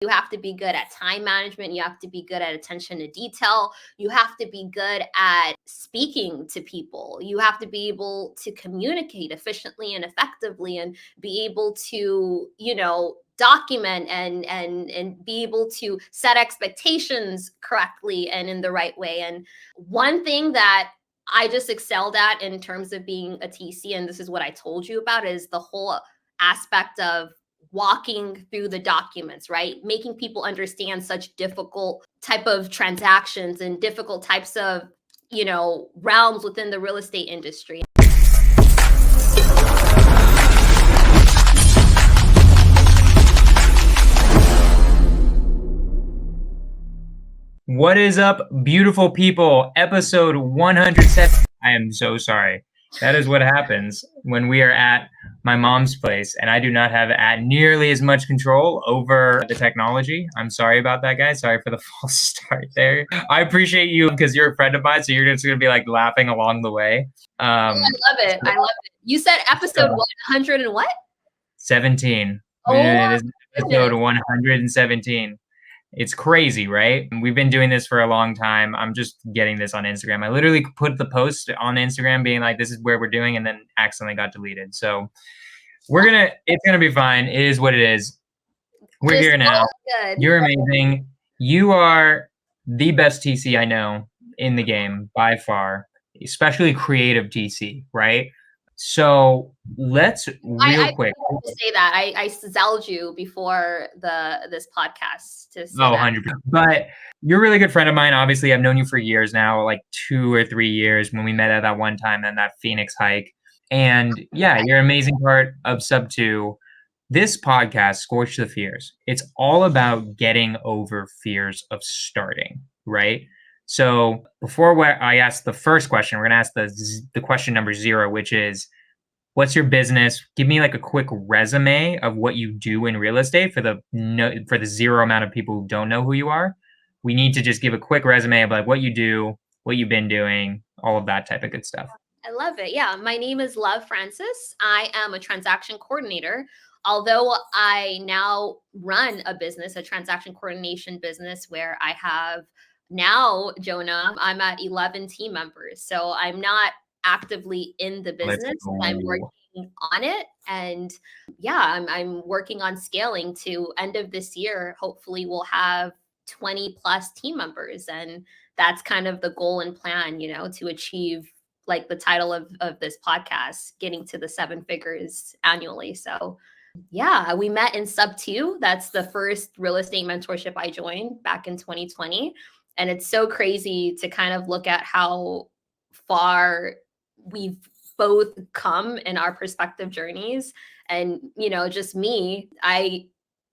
You have to be good at time management. You have to be good at attention to detail. You have to be good at speaking to people. You have to be able to communicate efficiently and effectively and be able to, document and be able to set expectations correctly and in the right way. And one thing that I just excelled at in terms of being a TC, and this is what I told you about, is the whole aspect of walking through the documents, right? Making people understand such difficult type of transactions and difficult types of, realms within the real estate industry. What is up, beautiful people? Episode 107. I am so sorry. That is what happens when we are at my mom's place and I do not have nearly as much control over the technology. I'm sorry about that, guys. Sorry for the false start there. I appreciate you because you're a friend of mine, so you're just going to be like laughing along the way. I love it. I love it. You said episode 100 and what? 17. Oh, it is episode 117. It's crazy, right? We've been doing this for a long time. I'm just getting this on Instagram. I literally put the post on Instagram being like, this is where we're doing, and then accidentally got deleted. So it's gonna be fine. It is what it is. We're here now. Good. You're amazing. You are the best TC I know in the game by far, especially creative TC, right? So let's quick. I say that I zelled you before this podcast to say 100%. But you're a really good friend of mine. Obviously, I've known you for years now, like 2 or 3 years when we met at that one time and that Phoenix hike. And yeah, you're an amazing part of Sub 2. This podcast, Skorch the Fears, it's all about getting over fears of starting, right? So before I ask the first question, we're going to ask the question number 0, which is, what's your business? Give me like a quick resume of what you do in real estate for the zero amount of people who don't know who you are. We need to just give a quick resume of like what you do, what you've been doing, all of that type of good stuff. I love it. Yeah. My name is Love Francis. I am a transaction coordinator. Although I now run a transaction coordination business where I have now, Jonah, I'm at 11 team members. So I'm not actively in the business. I'm working on it. And yeah, I'm working on scaling to end of this year. Hopefully we'll have 20 plus team members. And that's kind of the goal and plan, to achieve like the title of this podcast, getting to the 7 figures annually. So yeah, we met in Sub 2. That's the first real estate mentorship I joined back in 2020. And it's so crazy to kind of look at how far we've both come in our perspective journeys. And, just me, I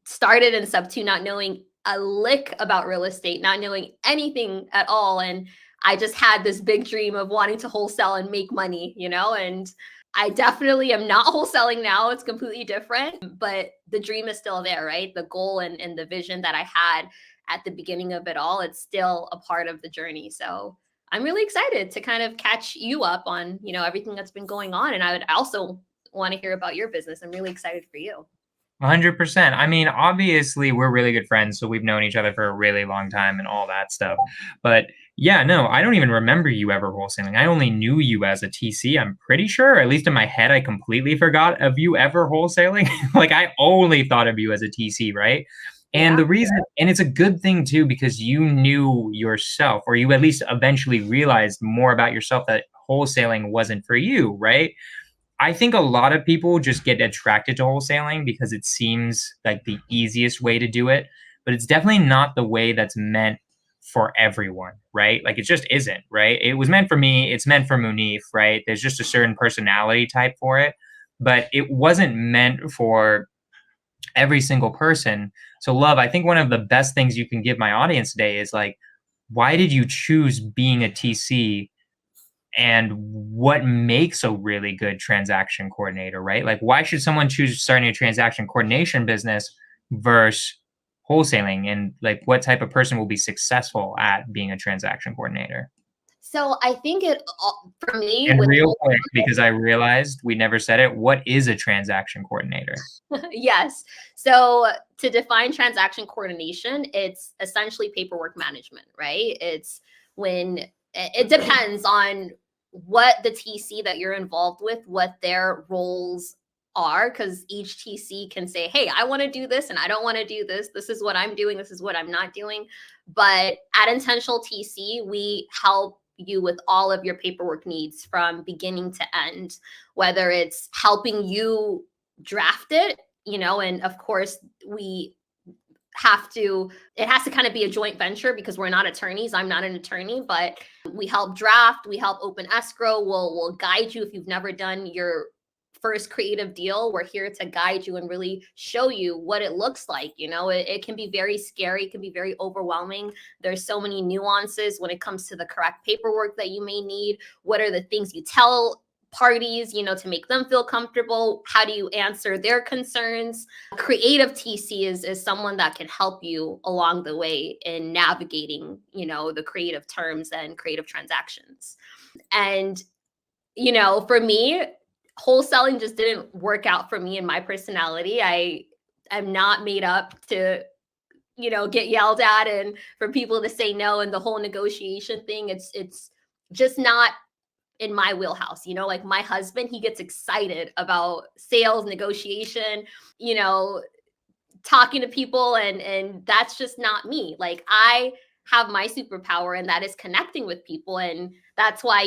started in Sub 2 not knowing a lick about real estate, not knowing anything at all. And I just had this big dream of wanting to wholesale and make money, and I definitely am not wholesaling now. It's completely different, but the dream is still there, right? The goal and the vision that I had at the beginning of it all, it's still a part of the journey. So I'm really excited to kind of catch you up on, everything that's been going on. And I would also want to hear about your business. I'm really excited for you. 100%. I mean, obviously we're really good friends, so we've known each other for a really long time and all that stuff. But yeah, no, I don't even remember you ever wholesaling. I only knew you as a TC, I'm pretty sure. At least in my head, I completely forgot of you ever wholesaling. Like I only thought of you as a TC, right? And the reason, and it's a good thing too, because you knew yourself, or you at least eventually realized more about yourself that wholesaling wasn't for you, right? I think a lot of people just get attracted to wholesaling because it seems like the easiest way to do it, but it's definitely not the way that's meant for everyone, right? Like it just isn't, right? It was meant for me. It's meant for Munif, right? There's just a certain personality type for it, but it wasn't meant for every single person. So Love, I think one of the best things you can give my audience today is like, why did you choose being a TC? And what makes a really good transaction coordinator, right? Like, why should someone choose starting a transaction coordination business versus wholesaling? And like, what type of person will be successful at being a transaction coordinator? So I think for me And with real quick, because I realized we never said it, what is a transaction coordinator? yes. So to define transaction coordination, it's essentially paperwork management, right? It's when it depends on what the TC that you're involved with, what their roles are, because each TC can say, hey, I want to do this and I don't want to do this. This is what I'm doing. This is what I'm not doing. But at Intentional TC, we help you with all of your paperwork needs from beginning to end, whether it's helping you draft it, and of course we it has to kind of be a joint venture because we're not attorneys. I'm not an attorney, but we help draft, we help open escrow. We'll guide you if you've never done your first creative deal. We're here to guide you and really show you what it looks like. It can be very scary, it can be very overwhelming. There's so many nuances when it comes to the correct paperwork that you may need. What are the things you tell parties, to make them feel comfortable? How do you answer their concerns? Creative TC is someone that can help you along the way in navigating, the creative terms and creative transactions. And, for me, wholesaling just didn't work out for me and my personality. I'm not made up to, get yelled at and for people to say no, and the whole negotiation thing. It's just not in my wheelhouse. Like my husband, he gets excited about sales, negotiation, you know, talking to people, and that's just not me. Like I have my superpower, and that is connecting with people. And that's why,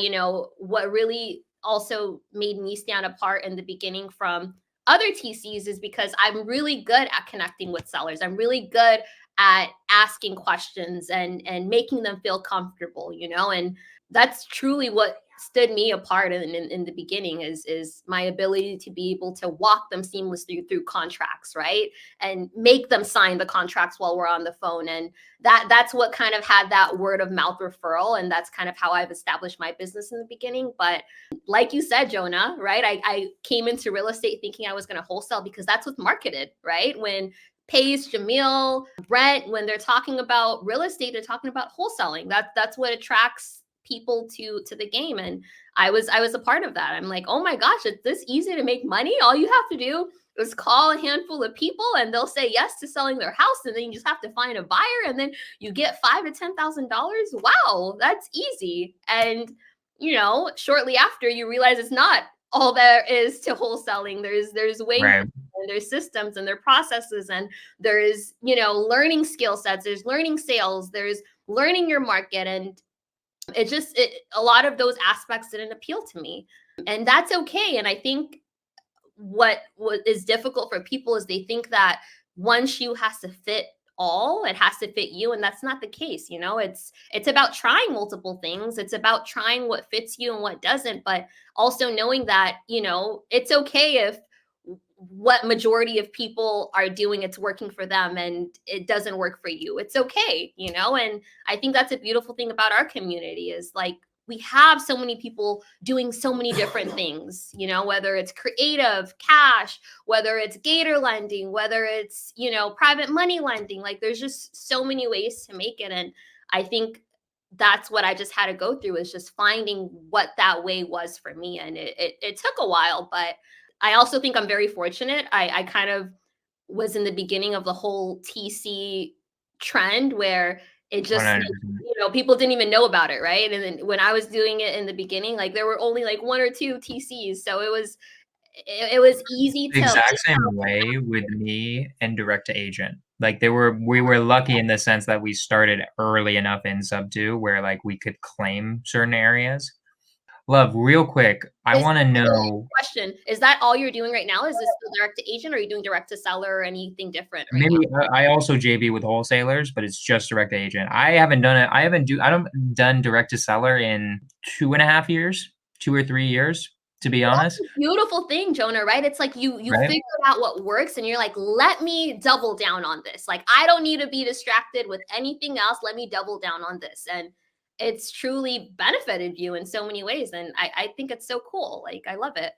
what really also made me stand apart in the beginning from other TCs is because I'm really good at connecting with sellers. I'm really good at asking questions and making them feel comfortable, and that's truly what stood me apart in the beginning is my ability to be able to walk them seamlessly through contracts, right? And make them sign the contracts while we're on the phone. And that's what kind of had that word of mouth referral. And that's kind of how I've established my business in the beginning. But like you said, Jonah, right? I came into real estate thinking I was going to wholesale because that's what's marketed, right? When Paige, Jamil, Brent, when they're talking about real estate, they're talking about wholesaling. That's what attracts people to the game. And I was a part of that. I'm like, oh my gosh, it's this easy to make money. All you have to do is call a handful of people and they'll say yes to selling their house, and then you just have to find a buyer, and then you get $5,000 to $10,000. Wow, that's easy. And shortly after, you realize it's not all there is to wholesaling. There's way more. Right. And there's systems and their processes, and there's learning skill sets, there's learning sales, there's learning your market. And a lot of those aspects didn't appeal to me, and that's okay. And I think what is difficult for people is they think that one shoe has to fit all, it has to fit you, and that's not the case. It's about trying multiple things, it's about trying what fits you and what doesn't, but also knowing that it's okay if what majority of people are doing, it's working for them and it doesn't work for you. It's okay. And I think that's a beautiful thing about our community is like we have so many people doing so many different things, whether it's creative, cash, whether it's gator lending, whether it's, private money lending. Like there's just so many ways to make it. And I think that's what I just had to go through, is just finding what that way was for me. And it took a while, but I also think I'm very fortunate. I kind of was in the beginning of the whole TC trend where it just, 100%. people didn't even know about it, right? And then when I was doing it in the beginning, like there were only like one or two TCs, so it was easy The to. exact same way with me and direct to agent. Like we were lucky in the sense that we started early enough in sub 2 where like we could claim certain areas. Love, real quick, I Is want to know. Question, is that all you're doing right now? Is this still direct to agent, or are you doing direct to seller or anything different right Maybe now? I also JB with wholesalers, but it's just direct to agent. I haven't done it. I haven't done direct to seller in 2.5 years, 2 or 3 years, to be honest. That's a beautiful thing, Jonah, right? It's like you Right? figured out what works and you're like, let me double down on this. Like I don't need to be distracted with anything else. Let me double down on this. And it's truly benefited you in so many ways. And I think it's so cool. Like I love it.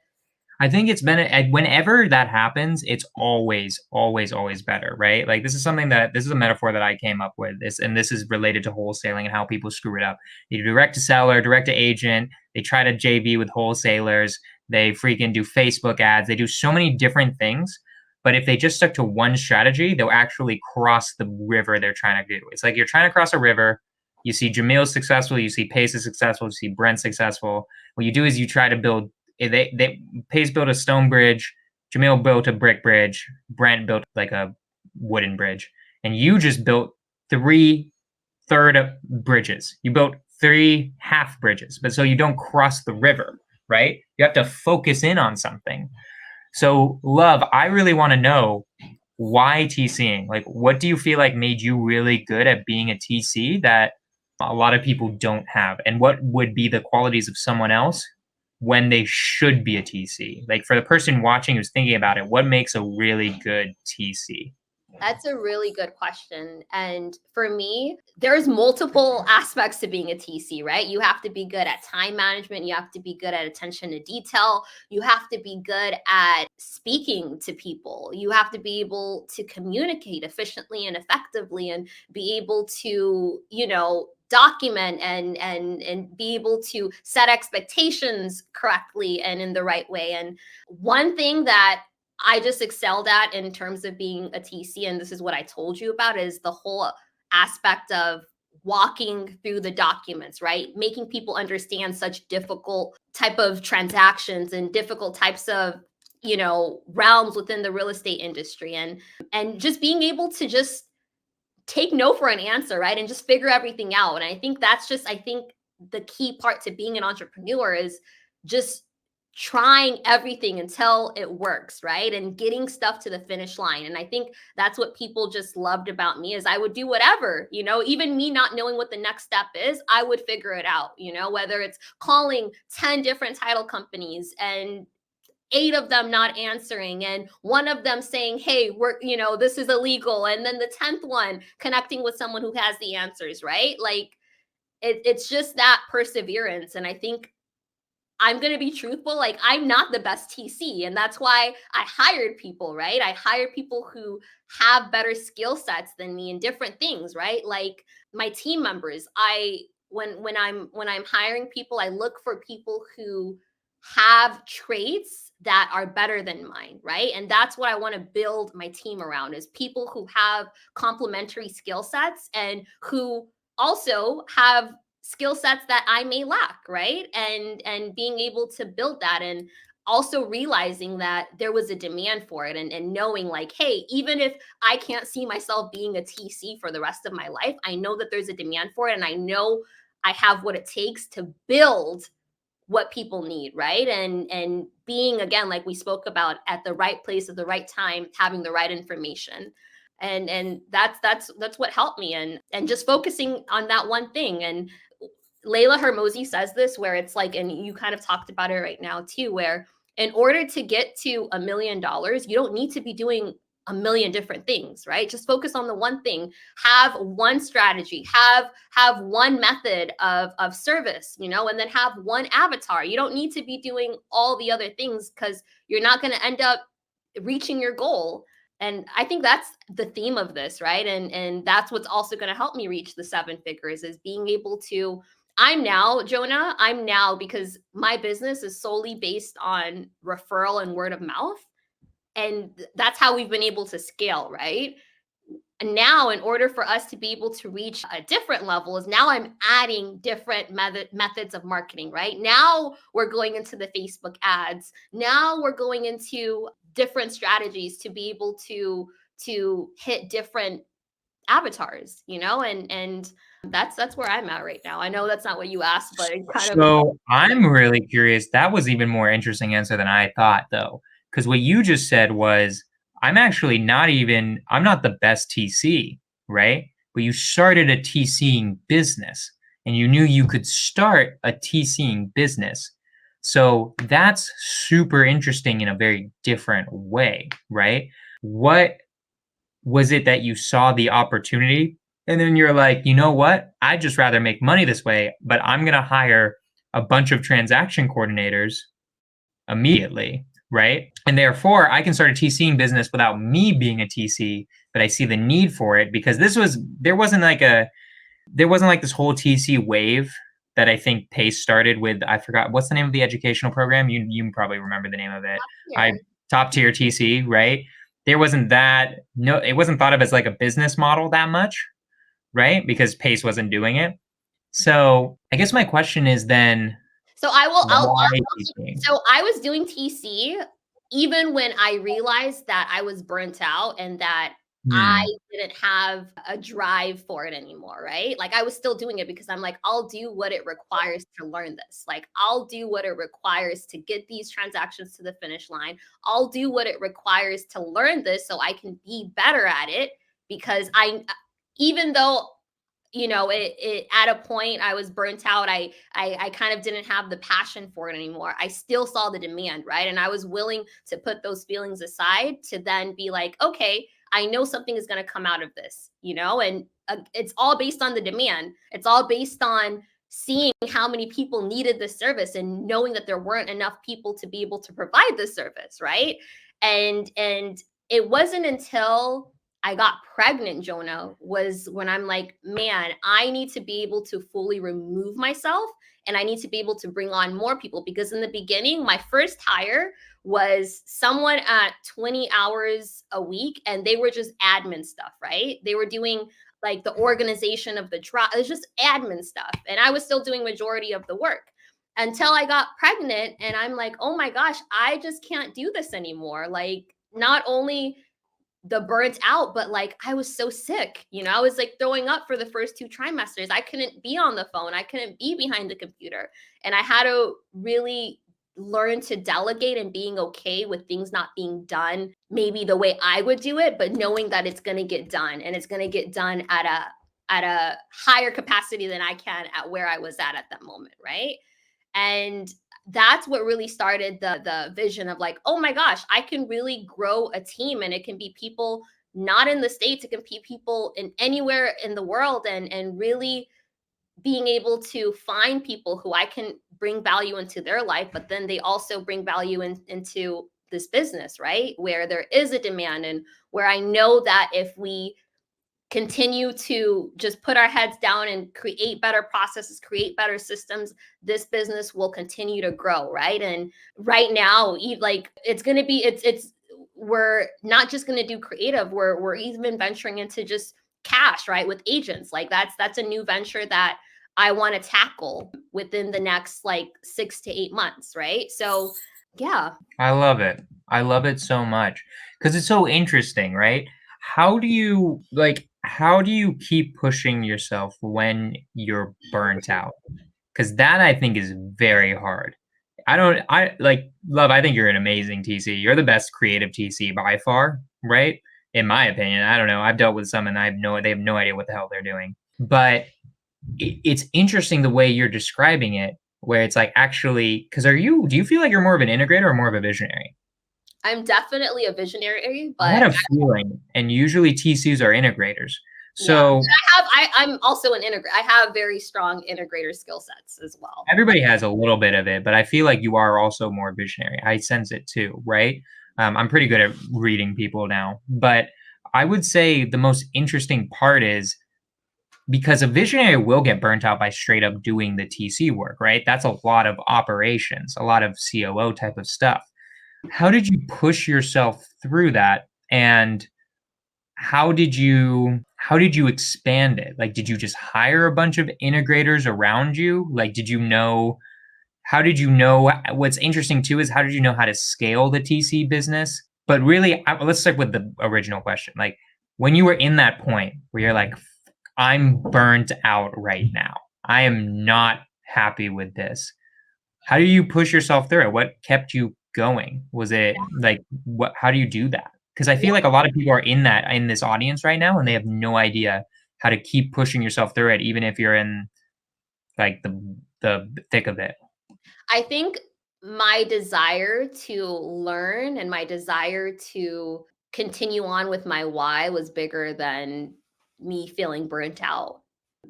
I think it's been whenever that happens, it's always, always, always better, right? Like this is a metaphor that I came up with. This is related to wholesaling and how people screw it up. You do direct to seller, direct to agent. They try to JV with wholesalers. They freaking do Facebook ads. They do so many different things. But if they just stuck to one strategy, they'll actually cross the river they're trying to do. It's like you're trying to cross a river. You see Jamil successful. You see Pace is successful. You see Brent successful. What you do is you try to build they Pace built a stone bridge, Jamil built a brick bridge, Brent built like a wooden bridge, and you just built three third bridges. You built three half bridges, but so you don't cross the river, right? You have to focus in on something. So, Love, I really want to know why TCing? Like, what do you feel like made you really good at being a TC that a lot of people don't have? And what would be the qualities of someone else when they should be a TC? Like, for the person watching who's thinking about it, what makes a really good TC? That's a really good question. And for me, there's multiple aspects to being a TC, right? You have to be good at time management. You have to be good at attention to detail. You have to be good at speaking to people. You have to be able to communicate efficiently and effectively and be able to, document and be able to set expectations correctly and in the right way. And one thing that I just excelled at in terms of being a TC, and this is what I told you about, is the whole aspect of walking through the documents, right? Making people understand such difficult type of transactions and difficult types of realms within the real estate industry, and just being able to just take no for an answer, right? And just figure everything out. And I think the key part to being an entrepreneur is just trying everything until it works, right? And getting stuff to the finish line. And I think that's what people just loved about me is I would do whatever, even me not knowing what the next step is, I would figure it out, whether it's calling 10 different title companies and 8 of them not answering and one of them saying, hey, this is illegal, and then the 10th one connecting with someone who has the answers, right? Like it's just that perseverance. And I think I'm going to be truthful, like I'm not the best TC, and that's why I hired people, right? I hired people who have better skill sets than me in different things, right? Like my team members, when I'm hiring people, I look for people who have traits that are better than mine, right? And that's what I want to build my team around, is people who have complementary skill sets and who also have skill sets that I may lack, right? And being able to build that, and also realizing that there was a demand for it, and knowing like, hey, even if I can't see myself being a TC for the rest of my life, I know that there's a demand for it, and I know I have what it takes to build what people need, right? And being, again, like we spoke about, at the right place at the right time, having the right information. And that's what helped me, and just focusing on that one thing. And Layla Hermosi says this, where it's like, and you kind of talked about it right now too, where in order to get to $1 million, you don't need to be doing a million different things, right? Just focus on the one thing. Have one strategy. Have one method of service, and then have one avatar. You don't need to be doing all the other things, because you're not going to end up reaching your goal. And I think that's the theme of this, right? And that's what's also going to help me reach the 7 figures, is being able to. Jonah, because my business is solely based on referral and word of mouth. And that's how we've been able to scale, right? And now, in order for us to be able to reach a different level, is now I'm adding different methods of marketing, right? Now we're going into the Facebook ads. Now we're going into different strategies to be able to hit different avatars, and that's where I'm at right now. I know that's not what you asked, but it kind of. So I'm really curious. That was even more interesting answer than I thought, though, because what you just said was, I'm not the best TC, right? But you started a TCing business and you knew you could start a TCing business. So that's super interesting in a very different way, right? What was it that you saw the opportunity and then you're like, you know what? I'd just rather make money this way, but I'm going to hire a bunch of transaction coordinators immediately. right? And therefore, I can start a TCing business without me being a TC, but I see the need for it because there wasn't like this whole TC wave that I think Pace started with. I forgot what's the name of the educational program. You probably remember the name of it. I Here. Top tier TC, right? There wasn't that. No, it wasn't thought of as like a business model that much, right? Because Pace wasn't doing it. So I guess my question is then, So I will why I'll TCing? so I was doing TC even when I realized that I was burnt out and that I Hmm. didn't have a drive for it anymore, right? Like I was still doing it because I'm like, I'll do what it requires to learn this. Like I'll do what it requires to get these transactions to the finish line. I'll do what it requires to learn this so I can be better at it because even though it at a point I was burnt out. I kind of didn't have the passion for it anymore. I still saw the demand, right? And I was willing to put those feelings aside to then be like, okay, I know something is going to come out of this, and it's all based on the demand. It's all based on seeing how many people needed this service and knowing that there weren't enough people to be able to provide this service, right? And it wasn't until I got pregnant, Jonah, was when I'm like, man, I need to be able to fully remove myself and I need to be able to bring on more people because in the beginning, my first hire was someone at 20 hours a week and they were just admin stuff, right? They were doing like the organization of the drop. It was just admin stuff. And I was still doing majority of the work until I got pregnant and I'm like, oh my gosh, I just can't do this anymore. Like not only the burnt out, but like I was so sick. I was like throwing up for the first 2 trimesters. I couldn't be on the phone. I couldn't be behind the computer. And I had to really learn to delegate and being okay with things not being done maybe the way I would do it, but knowing that it's going to get done and it's going to get done at a higher capacity than I can at where I was at that moment, right? And that's what really started the vision of like, oh my gosh, I can really grow a team and it can be people not in the States, it can be people in anywhere in the world and really being able to find people who I can bring value into their life, but then they also bring value into this business, right? Where there is a demand and where I know that if we continue to just put our heads down and create better processes, create better systems, this business will continue to grow, right? And right now, like it's going to be it's we're not just going to do creative, we're even venturing into just cash, right? With agents. Like that's a new venture that I want to tackle within the next like 6 to 8 months, right? So, yeah. I love it. I love it so much because it's so interesting, right? How do you keep pushing yourself when you're burnt out? Because that I think is very hard. I like love. I think you're an amazing TC. You're the best creative TC by far, right? In my opinion. I don't know. I've dealt with some and they have no idea what the hell they're doing. But it's interesting the way you're describing it, where it's like actually, because do you feel like you're more of an integrator or more of a visionary? I'm definitely a visionary, I but had a feeling, and usually TCs are integrators. yeah, So I'm also an integrator. I have very strong integrator skill sets as well. everybody has a little bit of it, but I feel like you are also more visionary. I sense it too, right? I'm pretty good at reading people now, but I would say the most interesting part is because a visionary will get burnt out by straight up doing the TC work, right? That's a lot of operations, a lot of COO type of stuff. How did you push yourself through that? And how did you expand it? Like, did you just hire a bunch of integrators around you? Like, how did you know what's interesting too is how did you know how to scale the TC business? But really, let's start with the original question. Like, when you were in that point where you're like, I'm burnt out right now. I am not happy with this. How do you push yourself through it? What kept you going? Was it like how do you do that? Because I Yeah, feel like a lot of people are in this audience right now and they have no idea how to keep pushing yourself through it, even if you're in like the thick of it. I think my desire to learn and my desire to continue on with my why was bigger than me feeling burnt out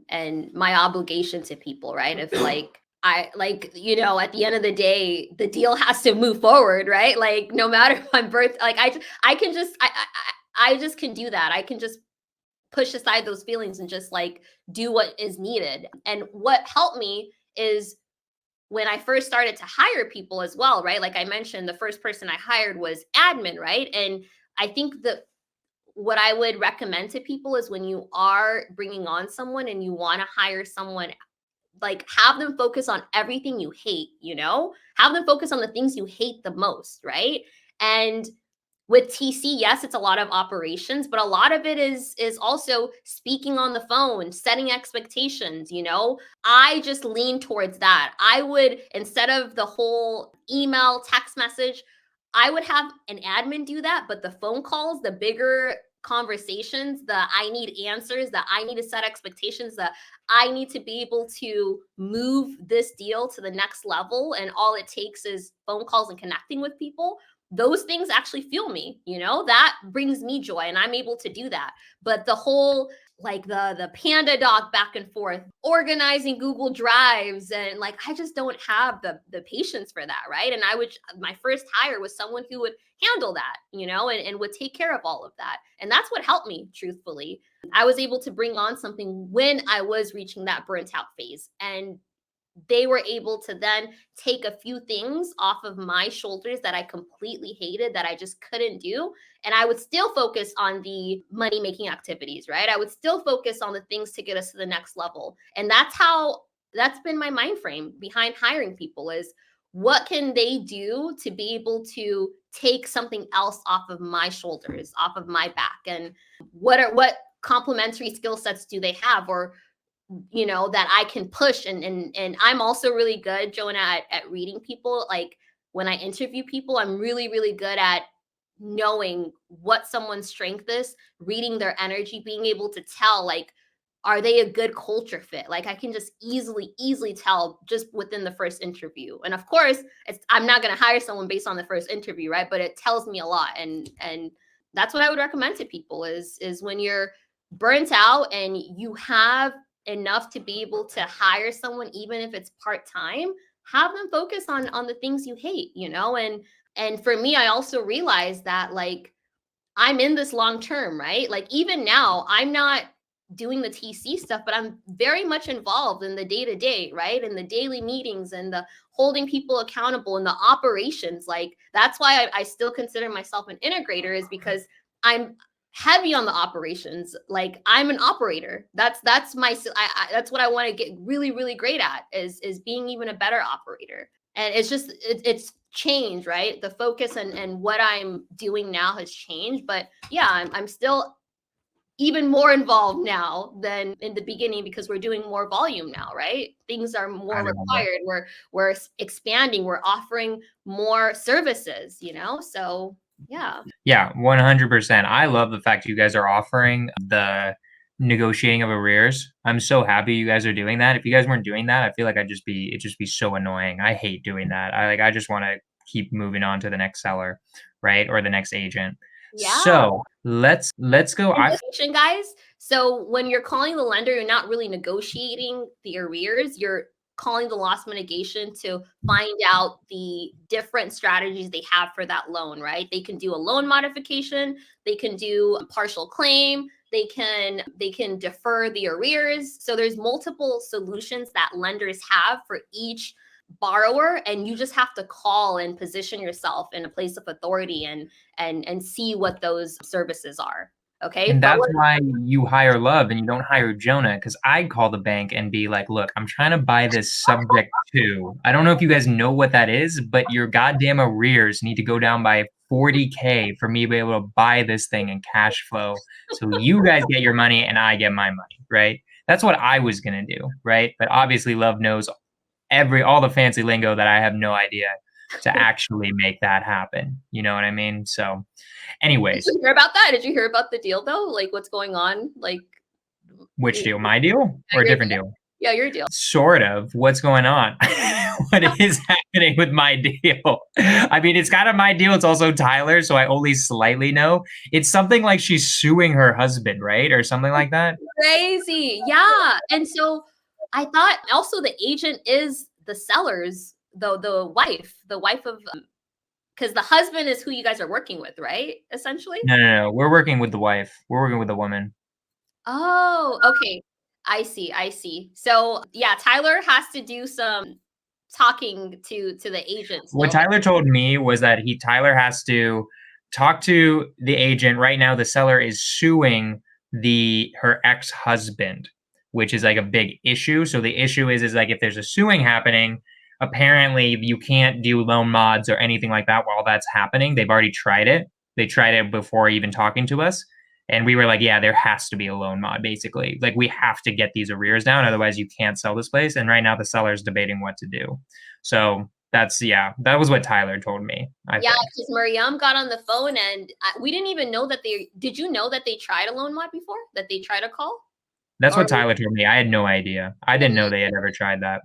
and my obligation to people, right? If like I like, at the end of the day, the deal has to move forward, right? Like no matter my birth, like I can just I just can do that. I can just push aside those feelings and just like do what is needed. And what helped me is when I first started to hire people as well, right? Like I mentioned, the first person I hired was admin, right? And I think that what I would recommend to people is when you are bringing on someone and you want to hire someone, like have them focus on everything you hate, have them focus on the things you hate the most, right? And with TC, yes, it's a lot of operations, but a lot of it is also speaking on the phone, setting expectations, I just lean towards that. I would, instead of the whole email, text message, I would have an admin do that, but the phone calls, the bigger conversations, the I need answers, that I need to set expectations, that I need to be able to move this deal to the next level. And all it takes is phone calls and connecting with people. Those things actually fuel me, that brings me joy and I'm able to do that. But the whole like the panda doc back and forth, organizing Google Drives, and like I just don't have the patience for that, right? And my first hire was someone who would handle that, and would take care of all of that. And that's what helped me, truthfully. I was able to bring on something when I was reaching that burnt out phase. And they were able to then take a few things off of my shoulders that I completely hated, that I just couldn't do. And I would still focus on the money making activities, right? I would still focus on the things to get us to the next level. And that's been my mind frame behind hiring people, is what can they do to be able to take something else off of my shoulders, off of my back? And what complementary skill sets do they have, or that I can push. And I'm also really good, Jonah, at reading people. Like when I interview people, I'm really, really good at knowing what someone's strength is, reading their energy, being able to tell, like, are they a good culture fit? Like I can just easily tell just within the first interview. And of course, I'm not going to hire someone based on the first interview, right? But it tells me a lot. And that's what I would recommend to people is when you're burnt out and you have enough to be able to hire someone, even if it's part-time, have them focus on the things you hate, and for me, I also realized that like I'm in this long term, right? Like even now, I'm not doing the TC stuff, but I'm very much involved in the day-to-day, right? And the daily meetings and the holding people accountable and the operations. Like that's why I still consider myself an integrator, is because I'm heavy on the operations. Like I'm an operator. That's my that's what I want to get really, really great at, is being even a better operator. And it's just it's changed, right? The focus and what I'm doing now has changed. But yeah, I'm still even more involved now than in the beginning, because we're doing more volume now, right? Things are more I love that. required. We're expanding, we're offering more services, so yeah. Yeah, 100%. I love the fact you guys are offering the negotiating of arrears. I'm so happy you guys are doing that. If you guys weren't doing that, I feel like it'd just be so annoying. I hate doing that. I just want to keep moving on to the next seller, right? Or the next agent. Yeah. So let's go. Negotiation, guys. So when you're calling the lender, you're not really negotiating the arrears. You're calling the loss mitigation to find out the different strategies they have for that loan, right? They can do a loan modification, they can do a partial claim, they can defer the arrears. So there's multiple solutions that lenders have for each borrower, and you just have to call and position yourself in a place of authority and see what those services are. Okay. And But that's why you hire Love and you don't hire Jonah, because I'd call the bank and be like, look, I'm trying to buy this subject to. I don't know if you guys know what that is, but your goddamn arrears need to go down by 40K for me to be able to buy this thing in cash flow. So you guys get your money and I get my money, right? That's what I was going to do, right? But obviously Love knows all the fancy lingo that I have no idea to actually make that happen. You know what I mean? So anyways, did you hear about that? Did you hear about the deal though? Like what's going on? Like which deal? My deal or a different deal? Yeah, your deal. Sort of. What's going on? What is happening with my deal? I mean, it's kind of my deal. It's also Tyler, so I only slightly know. It's something like she's suing her husband, right? Or something like that. Crazy. Yeah. And so I thought also the agent is the sellers, the wife of, because the husband is who you guys are working with, right? Essentially. No. We're working with the wife. We're working with the woman. Oh, okay. I see. I see. So yeah, Tyler has to do some talking to the agents. What No. Tyler told me was that Tyler has to talk to the agent. Right now, the seller is suing her ex-husband, which is like a big issue. So the issue is like if there's a suing happening, apparently you can't do loan mods or anything like that while that's happening. They've already tried it. They tried it before even talking to us. And we were like, yeah, there has to be a loan mod, basically. Like, we have to get these arrears down. Otherwise, you can't sell this place. And right now, the seller's debating what to do. So that was what Tyler told me. I Yeah, think because Mariam got on the phone and we didn't even know that did you know that they tried a loan mod before? That they tried a call? that's Or what Tyler told me. I had no idea. I didn't know they had ever tried that.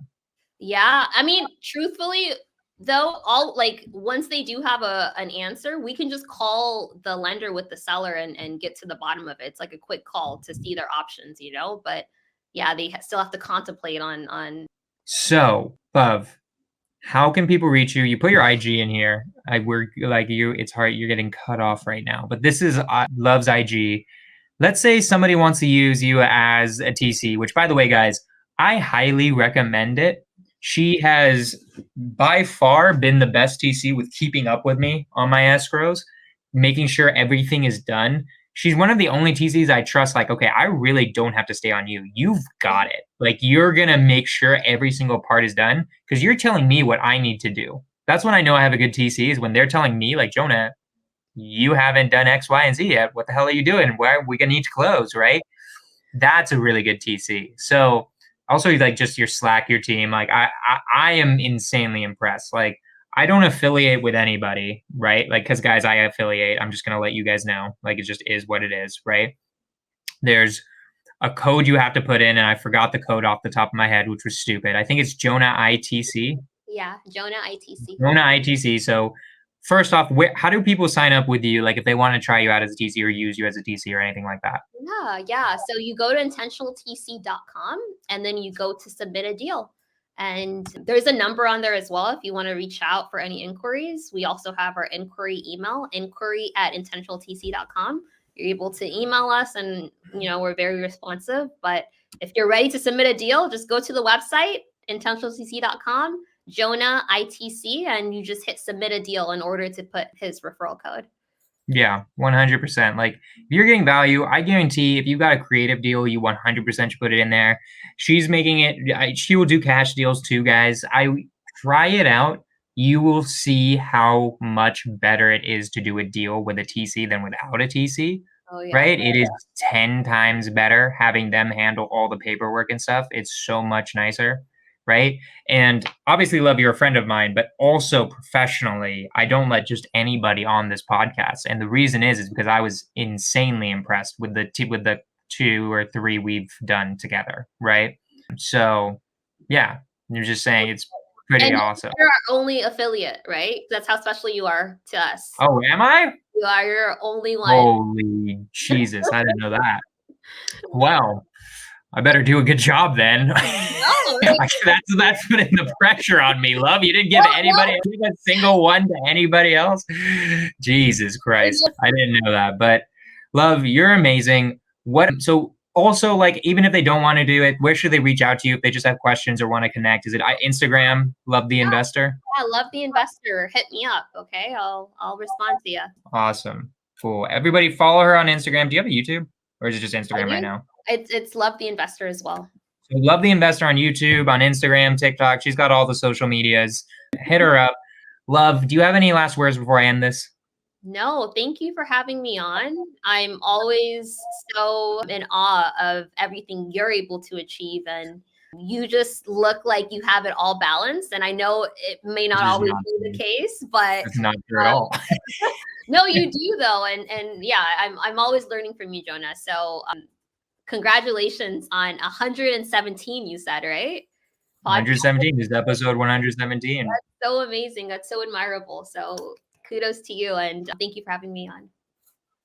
yeah, I mean, truthfully, though, all like once they do have an answer, we can just call the lender with the seller and get to the bottom of it. It's like a quick call to see their options, you know. But yeah, they still have to contemplate on. So, Love, how can people reach you? You put your IG in here. We're like you. It's hard. You're getting cut off right now. But this is Love's IG. Let's say somebody wants to use you as a TC, which, by the way, guys, I highly recommend it. She has by far been the best TC with keeping up with me on my escrows, making sure everything is done. She's one of the only TCs I trust. Like, okay, I really don't have to stay on you. You've got it. Like, you're going to make sure every single part is done because you're telling me what I need to do. That's when I know I have a good TC is when they're telling me, like, Jonah, you haven't done X, Y, and Z yet. What the hell are you doing? Where are we going to need to close, right? That's a really good TC. So also like just your Slack, your team, like I am insanely impressed. Like I don't affiliate with anybody, right? Like, cause guys, I affiliate. I'm just going to let you guys know, like, it just is what it is, right? There's a code you have to put in, and I forgot the code off the top of my head, which was stupid. I think it's Jonah ITC. Yeah, Jonah ITC. Jonah ITC. So first off, how do people sign up with you? Like if they want to try you out as a TC or use you as a TC or anything like that? Yeah. So you go to intentionaltc.com and then you go to submit a deal. And there's a number on there as well if you want to reach out for any inquiries. We also have our inquiry email, inquiry@intentionaltc.com. You're able to email us and, we're very responsive. But if you're ready to submit a deal, just go to the website, intentionaltc.com, Jonah ITC, and you just hit submit a deal in order to put his referral code. Yeah, 100%. Like if you're getting value, I guarantee if you've got a creative deal, you 100% should put it in there. She's making it. She will do cash deals too, guys. Try it out. You will see how much better it is to do a deal with a TC than without a TC. Oh, yeah. Right? It is 10 times better having them handle all the paperwork and stuff. It's so much nicer. Right. And obviously, Love, you're a friend of mine, but also professionally, I don't let just anybody on this podcast. And the reason is because I was insanely impressed with the 2 or 3 we've done together. Right. So, yeah, you're just saying it's pretty awesome. You're our only affiliate, right? That's how special you are to us. Oh, am I? You are your only one. Holy Jesus. I didn't know that. Well, I better do a good job then. Oh, that's putting the pressure on me, Love. You didn't give a single one to anybody else. Jesus Christ. I didn't know that. But Love, you're amazing. So also, like, even if they don't want to do it, where should they reach out to you if they just have questions or want to connect? Is it Instagram, Love the Investor? Yeah, Love the Investor. Hit me up, okay? I'll respond to you. Awesome. Cool. Everybody follow her on Instagram. Do you have a YouTube? Or is it just Instagram right now? It's Love the Investor as well. So Love the Investor on YouTube, on Instagram, TikTok. She's got all the social medias. Hit her up. Love, do you have any last words before I end this? No, thank you for having me on. I'm always so in awe of everything you're able to achieve, and you just look like you have it all balanced. And I know it may not always be the case, but it's not true at all. No, you do though, and yeah, I'm always learning from you, Jonah. So congratulations on 117. You said, right? 117 is episode 117. That's so amazing. That's so admirable. So kudos to you, and thank you for having me on.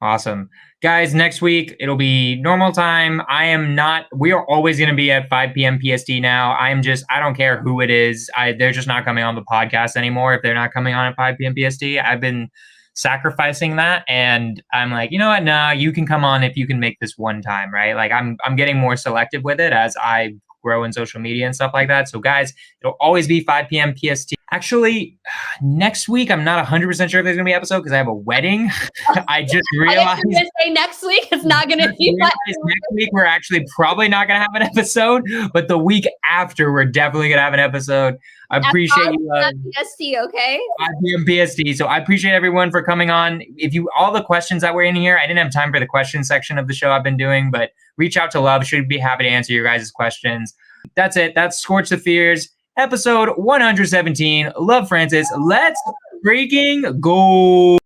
Awesome. Guys, next week it'll be normal time. We are always going to be at 5 p.m. PST now. I don't care who it is. They're just not coming on the podcast anymore if they're not coming on at 5 p.m. PST. I've been sacrificing that, and I'm like, you know what? No, you can come on if you can make this one time, right? Like I'm getting more selective with it as I grow in social media and stuff like that. So guys, it'll always be 5 p.m. PST. Actually, next week, I'm not 100% sure if there's going to be an episode because I have a wedding. I just realized. I'm going to say next week it's not going to be. Next week, we're actually probably not going to have an episode, but the week after, we're definitely going to have an episode. I appreciate you. PST, okay? 5 p.m. PST. So I appreciate everyone for coming on. All the questions that were in here, I didn't have time for the question section of the show I've been doing, but reach out to Love. Should be happy to answer your guys' questions. That's it. That's Skorch the Fears, episode 117. Love Francis. Let's freaking go.